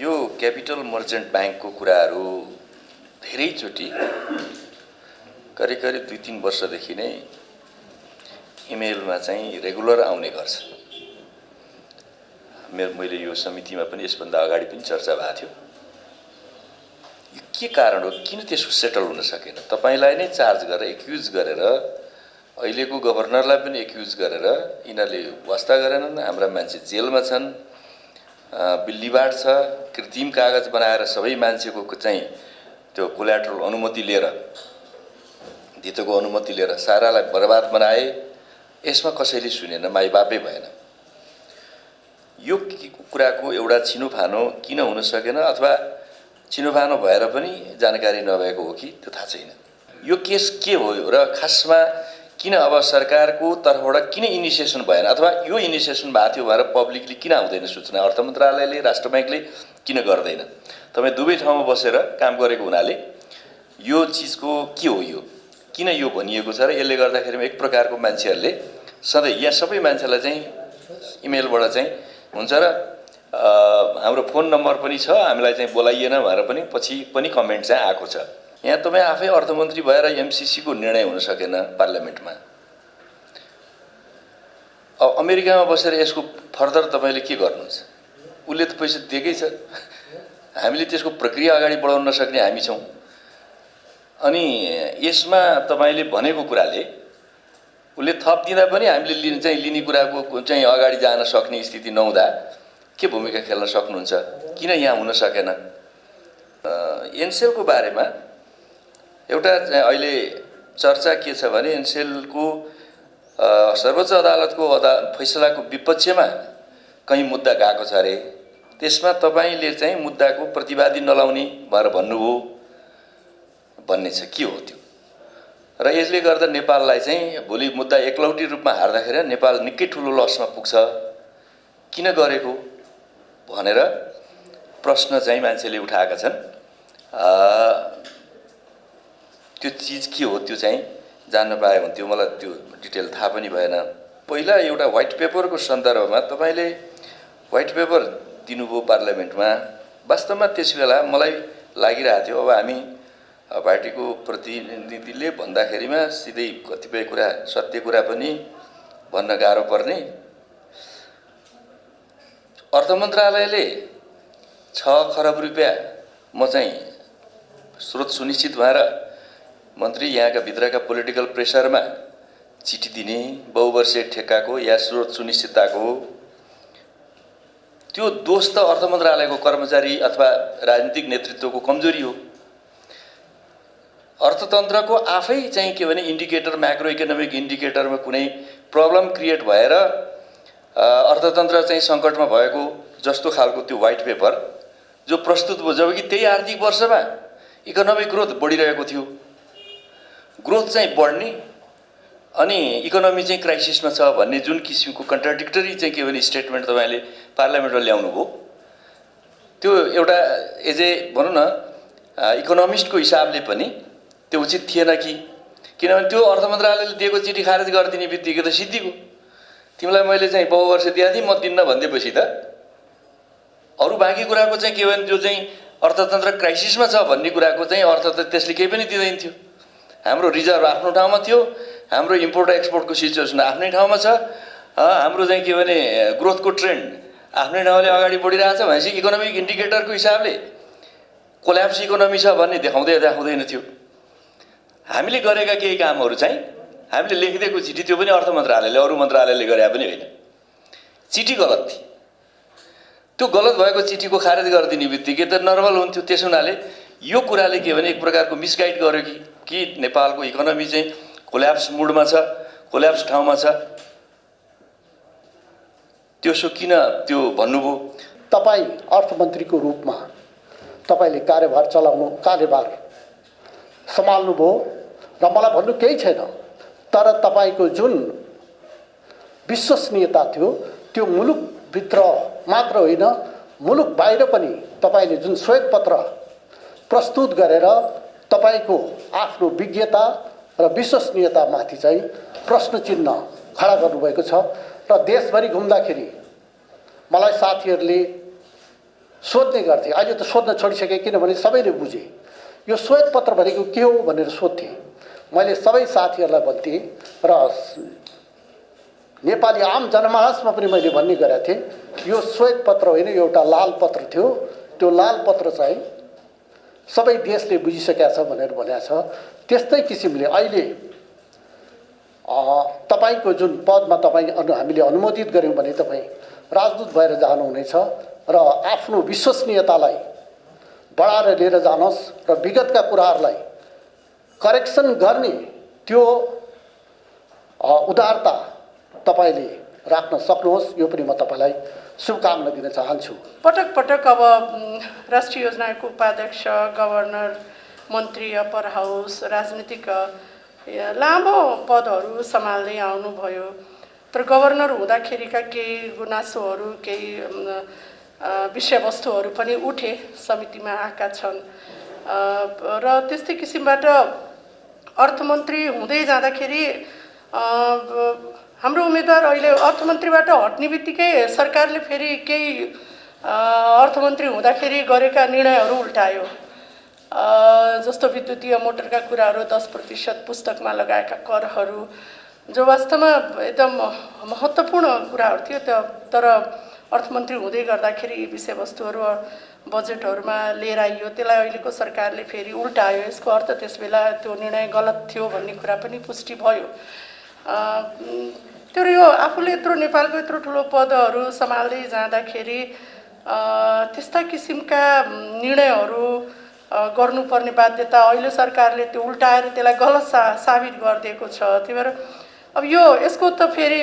यो capital merchant ब्याङ्कको कुराहरू धेरैचोटि करिब 2-3 वर्षदेखि नै इमेलमा चाहिँ रेगुलर आउने गर्छ। मैले यो समितिमा पनि यसभन्दा अगाडि पनि चर्चा भएको थियो। यो के कारण हो, किन त्यसको सेटल हुन सकेन? तपाईलाई नै चार्ज गरेर एक्युज गरेर अहिलेको गभर्नरलाई पनि एक्युज गरेर यिनीहरूले वास्ता गरेनन्। हाम्रा मान्छे जेलमा छन्, बिल्लीबाड छ, कृत्रिम कागज बनाएर सबै मान्छेको चाहिँ त्यो कोल्याट्रल अनुमति लिएर धितोको अनुमति लिएर सारालाई बर्बाद बनाए। यसमा कसैले सुनेन, माइबापै भएन। यो कुराको एउटा छिनोफानो किन हुन सकेन, अथवा छिनोफानो भएर पनि जानकारी नभएको हो कि त्यो थाहा छैन। यो केस के हो र खासमा किन अब सरकारको तर्फबाट किन इनिसिएसन भएन, अथवा यो इनिसिएसन भएको थियो भनेर पब्लिकली किन आउँदैन सूचना? अर्थ मन्त्रालयले, राष्ट्र ब्याङ्कले किन गर्दैन? तपाईँ दुवै ठाउँमा बसेर काम गरेको हुनाले यो चिजको के हो, यो किन यो भनिएको छ र यसले गर्दाखेरिमा एक प्रकारको मान्छेहरूले सधैँ यहाँ सबै मान्छेलाई चाहिँ इमेलबाट चाहिँ हुन्छ र हाम्रो फोन नम्बर पनि छ, हामीलाई चाहिँ बोलाइएन भनेर पनि पछि पनि कमेन्ट चाहिँ आएको छ। यहाँ तपाईँ आफै अर्थमन्त्री भएर एमसिसी को निर्णय हुन सकेन पार्लियामेन्टमा। अब अमेरिकामा बसेर यसको फर्दर तपाईँले के गर्नुहुन्छ? उसले त पैसा दिएकै छ, हामीले त्यसको प्रक्रिया अगाडि बढाउन नसक्ने हामी छौँ। अनि यसमा तपाईँले भनेको कुराले उसले थप दिँदा पनि हामीले लिने कुराको चाहिँ अगाडि जान सक्ने स्थिति नहुँदा के भूमिका खेल्न सक्नुहुन्छ? किन यहाँ हुन सकेन? एनसेलको बारेमा एउटा अहिले चर्चा के छ भने एनसेलको सर्वोच्च अदालतको फैसलाको विपक्षमा कहीँ मुद्दा गएको छ अरे। त्यसमा तपाईँले चाहिँ मुद्दाको प्रतिवादी नलाउने भनेर भन्नुभयो भन्ने छ। के हो त्यो? र यसले गर्दा नेपाललाई चाहिँ भोलि मुद्दा एकलौटी रूपमा हार्दाखेरि नेपाल निकै ठुलो लसमा पुग्छ। किन गरेको भनेर प्रश्न चाहिँ मान्छेले उठाएका छन्। त्यो चिज के हो त्यो चाहिँ जान्न पाए हुन्थ्यो। मलाई त्यो डिटेल थाहा पनि भएन। पहिला एउटा व्हाइट पेपरको सन्दर्भमा तपाईँले व्हाइट पेपर दिनुभयो पार्लियामेन्टमा। वास्तवमा त्यसबेला मलाई लागिरहेको थियो अब हामी पार्टीको प्रतिनिधिले भन्दाखेरिमा सिधै कतिपय कुरा सत्य कुरा पनि भन्न गाह्रो पर्ने। अर्थ मन्त्रालयले 6 खरब रुपैयाँ म चाहिँ स्रोत सुनिश्चित भएर मन्त्री यहाँका भित्रका पोलिटिकल प्रेसरमा चिठी दिने, बहुवर्षीय ठेक्काको या स्रोत सुनिश्चितताको त्यो दोष त अर्थ मन्त्रालयको कर्मचारी अथवा राजनीतिक नेतृत्वको कमजोरी हो। अर्थतन्त्रको आफै चाहिँ के भने इन्डिकेटर, म्याक्रो इकोनोमिक इन्डिकेटरमा कुनै प्रब्लम क्रिएट भएर अर्थतन्त्र चाहिँ सङ्कटमा भएको जस्तो खालको त्यो व्हाइट पेपर जो प्रस्तुत भयो, जबकि त्यही आर्थिक वर्षमा इकोनोमिक ग्रोथ बढिरहेको थियो। ग्रोथ चाहिँ बढ्ने अनि इकोनोमी चाहिँ क्राइसिसमा छ भन्ने जुन किसिमको कन्ट्राडिक्टरी चाहिँ के भने स्टेटमेन्ट तपाईँले पार्लियामेन्टमा ल्याउनु भयो, त्यो एउटा एज ए भनौँ न इकोनोमिस्टको हिसाबले पनि त्यो उचित थिएन कि? किनभने त्यो अर्थ मन्त्रालयले दिएको चिठी खारेज गरिदिने बित्तिकै त सिद्धिको। तिमीलाई मैले चाहिँ बहुवर्ष दिएको थिएँ, म दिन्न भनिदिएपछि त अरू बाँकी कुराको चाहिँ के भने जो चाहिँ अर्थतन्त्र क्राइसिसमा छ भन्ने कुराको चाहिँ अर्थ त त्यसले केही पनि दिँदैन थियो। हाम्रो रिजर्भ आफ्नो ठाउँमा थियो, हाम्रो इम्पोर्ट एक्सपोर्टको सिचुएसन आफ्नै ठाउँमा छ, हाम्रो चाहिँ के भने ग्रोथको ट्रेन्ड आफ्नै ठाउँले अगाडि बढिरहेछ भनेपछि इकोनोमिक इन्डिकेटरको हिसाबले कोल्याप्स इकोनोमी छ भन्ने देखाउँदैन थियो। हामीले गरेका केही कामहरू चाहिँ हामीले लेखिदिएको चिठी, त्यो पनि अर्थ मन्त्रालयले, अरू मन्त्रालयले गरे पनि होइन, चिठी गलत थियो। त्यो गलत भएको चिठीको खारेज गरिदिने बित्तिकै त नर्मल हुन्थ्यो। त्यस हुनाले यो कुराले के भने एक प्रकारको मिसगाइड गर्यो कि नेपालको इकोनोमी चाहिँ कोल्याप्स मुडमा छ, कोल्याप्स ठाउँमा छ। त्यसो किन त्यो भन्नुभयो? तपाईँ अर्थमन्त्रीको रूपमा तपाईँले कार्यभार सम्हाल्नुभयो र मलाई भन्नु केही छैन, तर तपाईँको जुन विश्वसनीयता थियो त्यो मुलुकभित्र मात्र होइन, मुलुक बाहिर पनि तपाईँले जुन श्वेतपत्र प्रस्तुत गरेर तपाईँको आफ्नो विज्ञता र विश्वसनीयतामाथि चाहिँ प्रश्न चिन्ह खडा गर्नुभएको छ। र देशभरि घुम्दाखेरि मलाई साथीहरूले सोध्ने गर्थे। अहिले त सोध्न छोडिसके, किनभने सबैले बुझे यो श्वेतपत्र भनेको के हो भनेर सोध्थे। मैले सबै साथीहरूलाई भन्थेँ र नेपाली आम जनमानसमा पनि मैले भन्ने गरेको थिएँ, यो श्वेतपत्र होइन, यो एउटा लाल पत्र थियो। त्यो लाल पत्र चाहिँ सबै देशले बुझिसकेका छ भनेर भनेको छ। त्यस्तै किसिमले अहिले तपाईँको जुन पदमा हामीले अनुमोदित गऱ्यौँ भने तपाईँ राजदूत भएर जानुहुनेछ र आफ्नो विश्वसनीयतालाई बढाएर लिएर जानुहोस् र विगतका कुराहरूलाई करेक्सन गर्ने त्यो उदारता तपाईँले राख्न सक्नुहोस्। यो पनि म तपाईँलाई शुभकामना दिन चाहन्छु। पटक पटक अब राष्ट्रिय योजनाको उपाध्यक्ष, गभर्नर, मन्त्री, अप्पर हाउस, राजनीतिक लामो पदहरू सम्हाल्दै आउनुभयो। तर गभर्नर हुँदाखेरिका केही गुनासोहरू, केही विषयवस्तुहरू पनि उठे, समितिमा आएका छन् र त्यस्तै किसिमबाट अर्थमन्त्री हुँदै जाँदाखेरि हाम्रो उम्मेदवार अहिले अर्थमन्त्रीबाट हट्ने बित्तिकै सरकारले फेरि केही अर्थमन्त्री हुँदाखेरि गरेका निर्णयहरू उल्टायो। जस्तो विद्युतीय मोटरका कुराहरू, 10% पुस्तकमा लगाएका करहरू, जो वास्तवमा एकदम महत्त्वपूर्ण कुराहरू थियो, तर अर्थमन्त्री हुँदै गर्दाखेरि यी विषयवस्तुहरू बजेटहरूमा लिएर आइयो। त्यसलाई अहिलेको सरकारले फेरि उल्टायो। यसको अर्थ त्यसबेला त्यो निर्णय गलत थियो भन्ने कुरा पनि पुष्टि भयो। तर यो आफूले यत्रो नेपालको यत्रो ठुलो पदहरू सम्हाल्दै जाँदाखेरि त्यस्ता किसिमका निर्णयहरू गर्नुपर्ने बाध्यता अहिले सरकारले त्यो उल्टाएर त्यसलाई गलत साबित गरिदिएको छ। त्यही भएर अब यसको त फेरि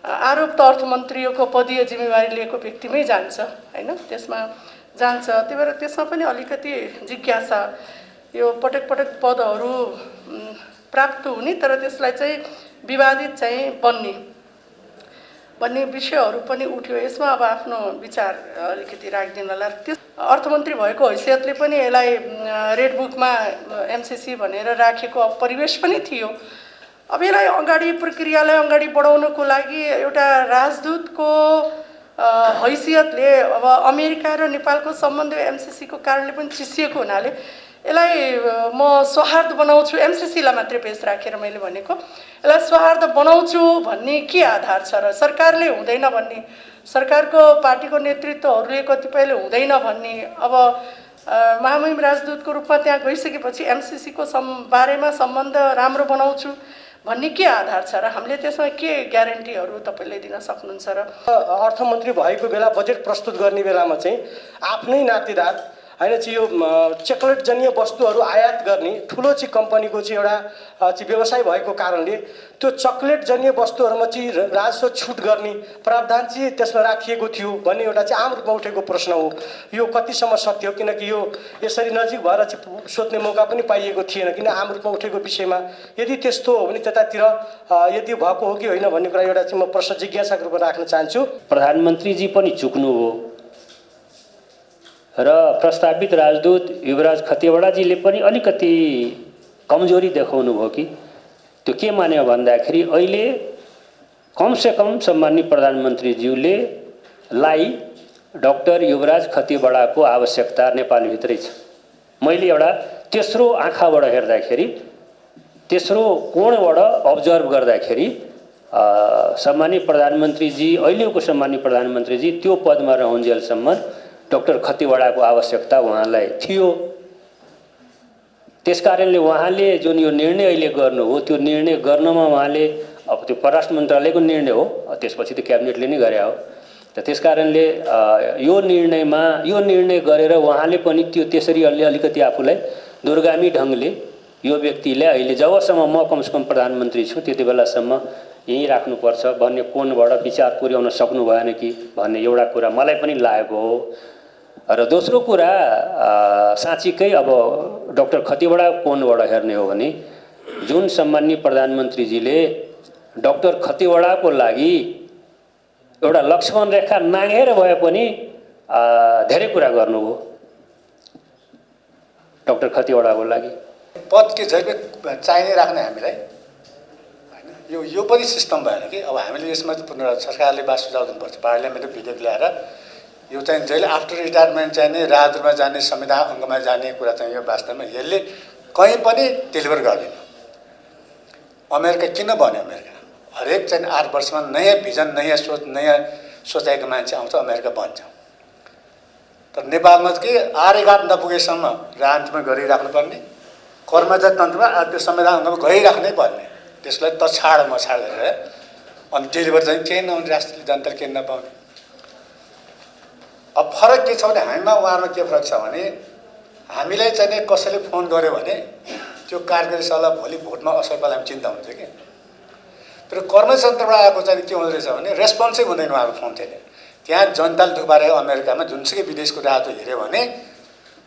आरोप त अर्थमन्त्रीको पदीय जिम्मेवारी लिएको व्यक्तिमै जान्छ, हैन, त्यसमा जान्छ। त्यही भएर त्यसमा पनि अलिकति जिज्ञासा, यो पटक पटक पदहरू प्राप्त हुने तर त्यसलाई चाहिँ विवादित चाहिँ भन्ने विषयहरू पनि उठ्यो। यसमा अब आफ्नो विचार अलिकति राखिदिनुला। त्यस अर्थमन्त्री भएको हैसियतले पनि यसलाई रेड बुकमा एमसिसी भनेर राखेको परिवेश पनि थियो। अब यसलाई अगाडि प्रक्रियालाई अगाडि बढाउनको लागि एउटा राजदूतको हैसियतले अब अमेरिका र नेपालको सम्बन्ध एमसिसीको कारणले पनि चिसिएको हुनाले यसलाई म सौहार्द बनाउँछु, एमसिसीलाई मात्रै बेस राखेर मैले भनेको, यसलाई सौहार्द बनाउँछु भन्ने के आधार छ र सरकारले हुँदैन भन्ने, सरकारको पार्टीको नेतृत्वहरूले कतिपयले हुँदैन भन्ने, अब महामहिम राजदूतको रूपमा त्यहाँ गइसकेपछि एमसिसीको बारेमा सम्बन्ध राम्रो बनाउँछु भन्ने के आधार छ र हामीले त्यसमा के ग्यारेन्टीहरू तपाईँले दिन सक्नुहुन्छ र? अर्थमन्त्री भएको बेला बजेट प्रस्तुत गर्ने बेलामा चाहिँ आफ्नै नातेदार होइन चाहिँ यो चकलेट जन्य वस्तुहरू आयात गर्ने ठुलो चाहिँ कम्पनीको चाहिँ एउटा चाहिँ व्यवसाय भएको कारणले त्यो चकलेट जन्य वस्तुहरूमा चाहिँ राजस्व छुट गर्ने प्रावधान चाहिँ त्यसमा राखिएको थियो भन्ने एउटा चाहिँ आम रूपमा उठेको प्रश्न हो। यो कतिसम्म सत्य हो, किनकि यो यसरी नजिक भएर चाहिँ सोध्ने मौका पनि पाइएको थिएन, किन आम रूपमा उठेको विषयमा यदि त्यस्तो हो भने त्यतातिर यदि भएको हो कि होइन भन्ने कुरा एउटा चाहिँ म प्रश्न जिज्ञासाको रूपमा राख्न चाहन्छु। प्रधानमन्त्रीजी पनि चुक्नु हो र प्रस्तावित राजदूत युवराज खतिवडाजीले पनि अलिकति कमजोरी देखाउनु भयो कि त्यो के मान्यो भन्दाखेरि अहिले कमसेकम सम्माननीय प्रधानमन्त्रीज्यूले लाई डाक्टर युवराज खतिवडाको आवश्यकता नेपालभित्रै छ। मैले एउटा तेस्रो आँखाबाट हेर्दाखेरि, तेस्रो कोणबाट अब्जर्भ गर्दाखेरि सम्माननीय प्रधानमन्त्रीजी, अहिलेको सम्माननीय प्रधानमन्त्रीजी त्यो पदमा रहन्जेलसम्म डाक्टर खतिवडाको आवश्यकता उहाँलाई थियो। त्यसकारणले उहाँले जुन यो निर्णय अहिले गर्नु हो, त्यो निर्णय गर्नमा उहाँले अब त्यो परराष्ट्र मन्त्रालयको निर्णय हो, त्यसपछि त क्याबिनेटले नै गरे हो। त त्यसकारणले यो निर्णय गरेर उहाँले पनि त्यो त्यसरी अलिकति आफूलाई दूरगामी ढङ्गले यो व्यक्तिले अहिले जबसम्म म कमसेकम प्रधानमन्त्री छु त्यति बेलासम्म यहीँ राख्नुपर्छ भन्ने कोणबाट विचार पुर्याउन सक्नु भएन कि भन्ने एउटा कुरा मलाई पनि लागेको हो। र दोस्रो कुरा साँच्चीकै अब डाक्टर खतिवडा कोणबाट हेर्ने हो भने जुन सम्माननीय प्रधानमन्त्रीजीले डाक्टर खतिवडाको लागि एउटा लक्ष्मण रेखा नाघेर भए पनि धेरै कुरा गर्नुभयो डाक्टर खतिवडाको लागि। पद के जहिले चाहिने राख्ने हामीलाई होइन, यो पनि सिस्टम भएन कि अब हामीले यसमा सरकारले बास सुझाव दिनुपर्छ, पार्लियामेन्टको विधेयक ल्याएर यो चाहिँ जहिले आफ्टर रिटायरमेन्ट चाहिँ नै राजदूतमा जाने संविधान अङ्गमा जाने कुरा चाहिँ यो वास्तवमा यसले कहीँ पनि डेलिभर गर्दैन। अमेरिका किन भन्यो? अमेरिका हरेक चाहिँ 8 वर्षमा नयाँ भिजन नयाँ सोचाइको मान्छे आउँछ, अमेरिका बन्छ। तर नेपालमा के आर्यघाट नपुगेसम्म राजनीतिमा गरिराख्नुपर्ने, कर्मचारी तन्त्रमा त्यो संविधान अङ्गमा गइराख्नै पर्ने, त्यसलाई त छाड म छाड गरेर अनि डेलिभर चाहिँ केही नहुने, राष्ट्रिय जनताले केही नपाउने। अब फरक के छ भने हामीमा उहाँमा के फरक छ भने हामीलाई चाहिँ कसैले फोन गर्यो भने त्यो कार्यकारी सल्लाह भोलि भोटमा असर पर्ला हामी चिन्ता हुन्छ कि। तर कर्मचारी तन्त्रबाट आएको चाहिँ के हुँदो रहेछ भने रेस्पोन्सै हुँदैन उहाँको फोन चाहिँ। त्यहाँ जनताले दुःख पारेको अमेरिकामा जुनसुकै विदेशको राजदूत हेऱ्यो भने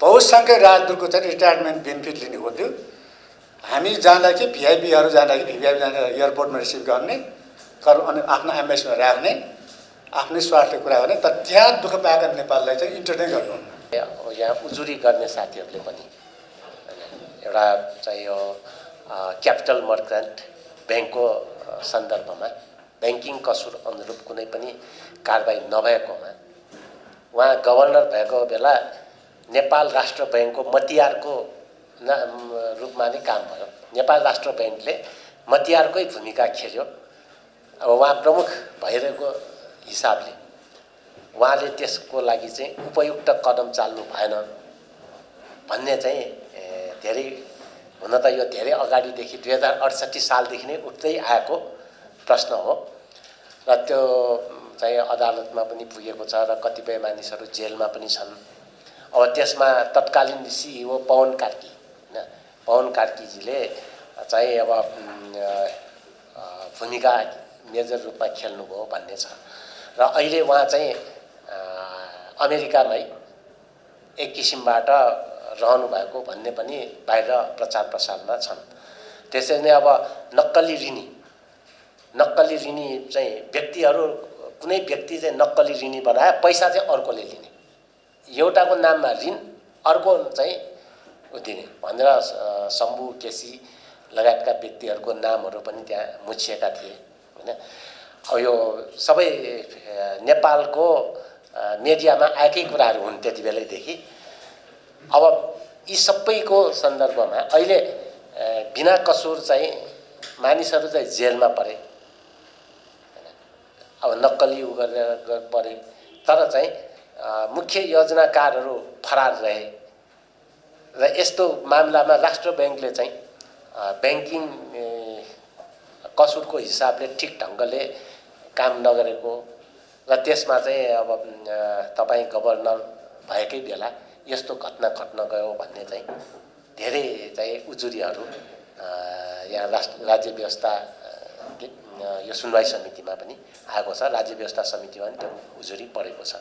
बहुसङ्ख्यक राजदूतको चाहिँ रिटायरमेन्ट बेनिफिट लिने हो त्यो। हामी जाँदा कि भिआइपीहरू जाँदाखेरि भिआइपी जाँदा एयरपोर्टमा रिसिभ गर्ने, अनि आफ्नो एम्बेसीमा राख्ने, आफ्नै स्वार्थले कुरा गर्ने। तर त्यहाँ दुःख पाएका नेपाललाई चाहिँ इन्टरटेन गर्नुहुन्न। यहाँ उजुरी गर्ने साथीहरूले पनि एउटा चाहिँ यो क्यापिटल मर्चेन्ट ब्याङ्कको सन्दर्भमा ब्याङ्किङ कसुर अनुरूप कुनै पनि कारबाही नभएकोमा उहाँ गभर्नर भएको बेला नेपाल राष्ट्र ब्याङ्कको मतियारको रूपमा नै काम भयो। नेपाल राष्ट्र ब्याङ्कले मतियारकै भूमिका खेल्यो। अब उहाँ प्रमुख भइरहेको हिसाबले उहाँले त्यसको लागि चाहिँ उपयुक्त कदम चाल्नु भएन भन्ने चाहिँ धेरै, हुन त यो धेरै अगाडिदेखि 2068 सालदेखि नै उठ्दै आएको प्रश्न हो र त्यो चाहिँ अदालतमा पनि पुगेको छ र कतिपय मानिसहरू जेलमा पनि छन्। अब त्यसमा तत्कालीन सिइओ पवन कार्की, होइन, पवन कार्कीजीले चाहिँ अब भूमिका मेजर रूपमा खेल्नुभयो भन्ने छ र अहिले उहाँ चाहिँ अमेरिकामै एक किसिमबाट रहनु भएको भन्ने पनि बाहिर प्रचार प्रसारमा छन्। त्यसरी नै अब नक्कली ऋणी चाहिँ व्यक्तिहरू, कुनै व्यक्ति चाहिँ नक्कली ऋणी बनाए पैसा चाहिँ अर्कोले लिने, एउटाको नाममा ऋण अर्को चाहिँ दिने भनेर शम्भु केसी लगायतका व्यक्तिहरूको नामहरू पनि त्यहाँ मुछिएका थिए, होइन। अब यो सबै नेपालको मिडियामा आएकै कुराहरू हुन् त्यति बेलैदेखि। अब यी सबैको सन्दर्भमा अहिले बिना कसुर चाहिँ मानिसहरू चाहिँ जेलमा परे, अब नक्कली उ गरेर परे, तर चाहिँ मुख्य योजनाकारहरू फरार रहे र यस्तो मामलामा राष्ट्र ब्याङ्कले चाहिँ ब्याङ्किङ कसुरको हिसाबले ठिक ढङ्गले काम नगरेको र त्यसमा चाहिँ अब तपाईँ गभर्नर भएकै बेला यस्तो घटना घट्न गयो भन्ने चाहिँ धेरै चाहिँ उजुरीहरू यहाँ राज्य व्यवस्था यो सुनवाई समितिमा पनि आएको छ। राज्य व्यवस्था समितिमा पनि त्यो उजुरी परेको छ।